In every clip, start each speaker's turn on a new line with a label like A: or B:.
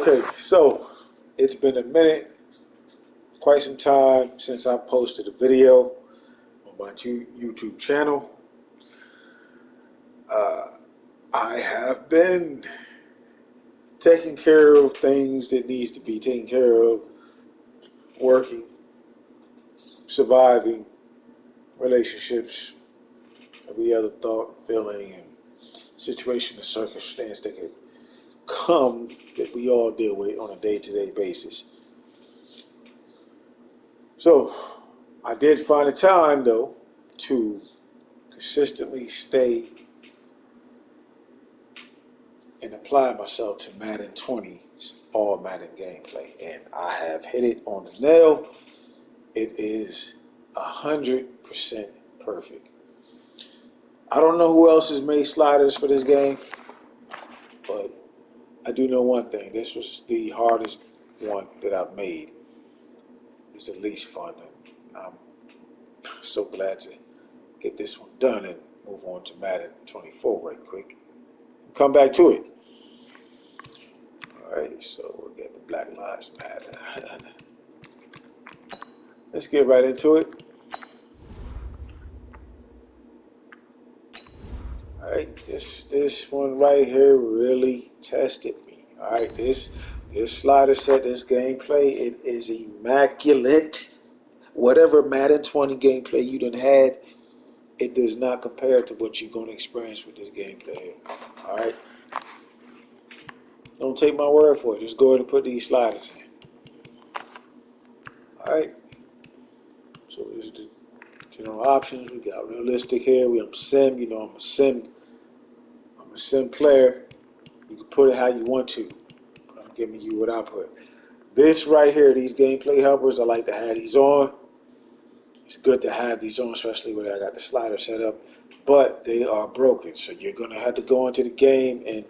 A: Okay, so it's been a minute, quite some time since I posted a video on my YouTube channel. I have been taking care of things that needs to be taken care of, working, surviving, relationships, every other thought, feeling, and situation and circumstance that could come that we all deal with on a day-to-day basis. So I did find a time though to consistently stay and apply myself to Madden 20's All Madden gameplay, and I have hit it on the nail. It is 100% perfect. I don't know who else has made sliders for this game, but I do know one thing. This was the hardest one that I've made. It's the least fun, and I'm so glad to get this one done and move on to Madden 24 right quick. Come back to it. Alright, so we'll get the Black Lives Matter. Let's get right into it. Alright, this one right here really tested me. Alright, this slider set, this gameplay, it is immaculate. Whatever Madden 20 gameplay you done had, it does not compare to what you're going to experience with this gameplay. Alright? Don't take my word for it. Just go ahead and put these sliders in. Alright? So this is the general options. We got realistic here. We have sim. You know, I'm a sim player. You can put it how you want to. I'm giving you what I put. This right here, these gameplay helpers, I like to have these on. It's good to have these on, especially when I got the slider set up. But they are broken, so you're going to have to go into the game and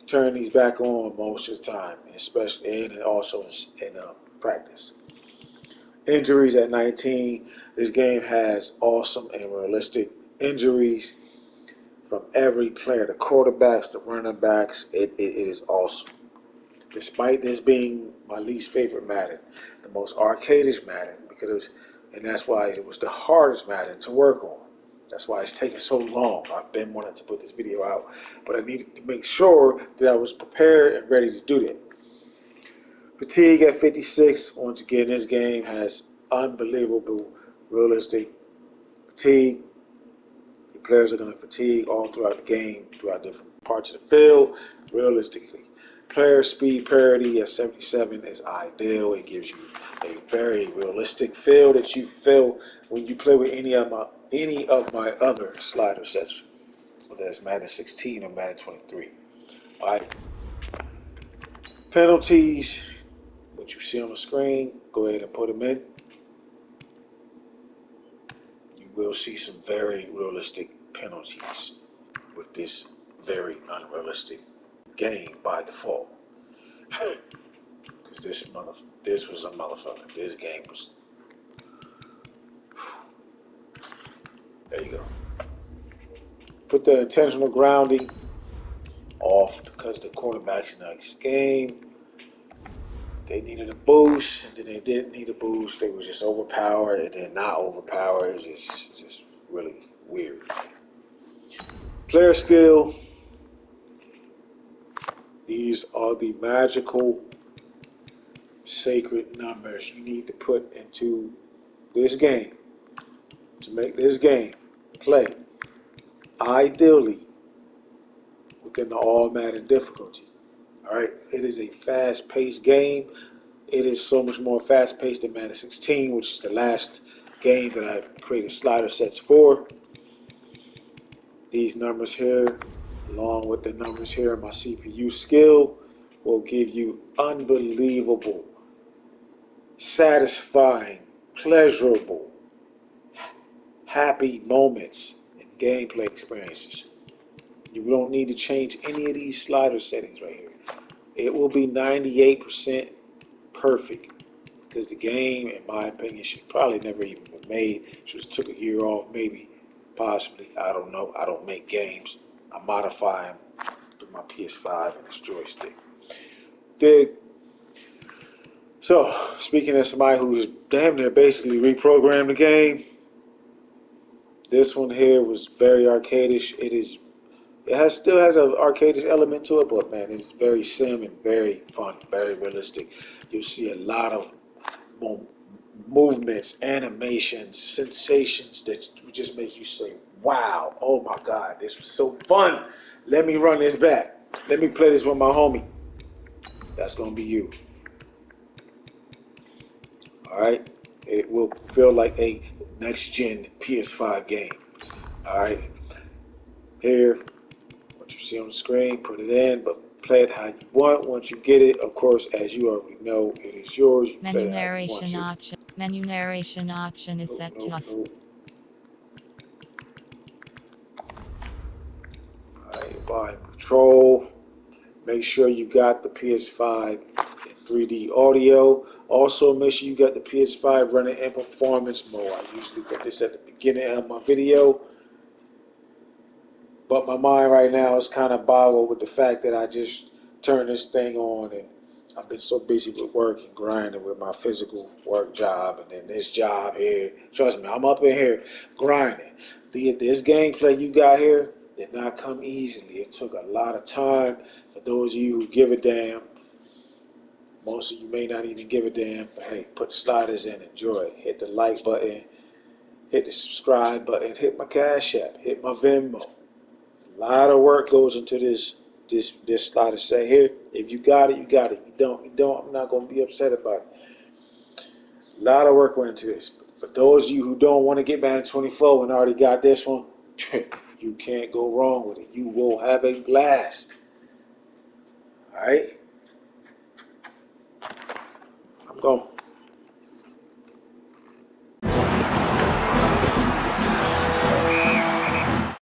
A: turn these back on most of the time, especially and also in practice. Injuries at 19. This game has awesome and realistic injuries from every player. The quarterbacks, the running backs, it is awesome. Despite this being my least favorite Madden, the most Arcadish Madden, and that's why it was the hardest Madden to work on. That's why it's taken so long. I've been wanting to put this video out, but I needed to make sure that I was prepared and ready to do that. Fatigue at 56. Once again, this game has unbelievable realistic fatigue. The players are going to fatigue all throughout the game, throughout different parts of the field, realistically. Player speed parity at 77 is ideal. It gives you a very realistic feel that you feel when you play with any of my other slider sets, whether it's Madden 16 or Madden 23. All right. Penalties, what you see on the screen, go ahead and put them in. You will see some very realistic penalties with this very unrealistic game by default. Because this was a motherfucker. This game was. There you go. Put the intentional grounding off because the quarterbacks in the next game, they needed a boost, and then they didn't need a boost. They were just overpowered, and then not overpowered. It's just really weird. Player skill. These are the magical, sacred numbers you need to put into this game to make this game play ideally within the All Madden difficulty. Alright, it is a fast-paced game. It is so much more fast-paced than Madden 16, which is the last game that I created slider sets for. These numbers here, along with the numbers here in my CPU skill, will give you unbelievable, satisfying, pleasurable, happy moments and gameplay experiences. You don't need to change any of these slider settings right here. It will be 98% perfect because the game, in my opinion, should probably never even been made. Should have took a year off, maybe, possibly. I don't know. I don't make games. I modify them through my PS5 and its joystick. The So, speaking as somebody who's damn near basically reprogrammed the game, this one here was very arcadish. Still has an arcadish element to it, but man, it's very sim and very fun, very realistic. You'll see a lot of movements, animations, sensations that just make you say, wow, oh my God, this was so fun. Let me run this back. Let me play this with my homie. That's going to be you. All right? It will feel like a next-gen PS5 game. All right? Here, what you see on the screen, put it in, but play it how you want. Once you get it, of course, as you already know, it is yours. You
B: Menu narration option. Menu narration option is set to off.
A: Alright, volume control. Make sure you got the PS5 in 3D audio. Also, make sure you got the PS5 running in performance mode. I usually put this at the beginning of my video, but my mind right now is kind of boggled with the fact that I just turned this thing on and I've been so busy with work and grinding with my physical work job and then this job here. Trust me, I'm up in here grinding. This gameplay you got here did not come easily. It took a lot of time. For those of you who give a damn, most of you may not even give a damn, but hey, put the sliders in, enjoy it. Hit the like button, hit the subscribe button, hit my Cash App, hit my Venmo. A lot of work goes into this slider. Say here, if you got it, you got it. You don't, I'm not going to be upset about it. A lot of work went into this. But for those of you who don't want to get Madden 24 and already got this one, you can't go wrong with it. You will have a blast. All right? I'm going.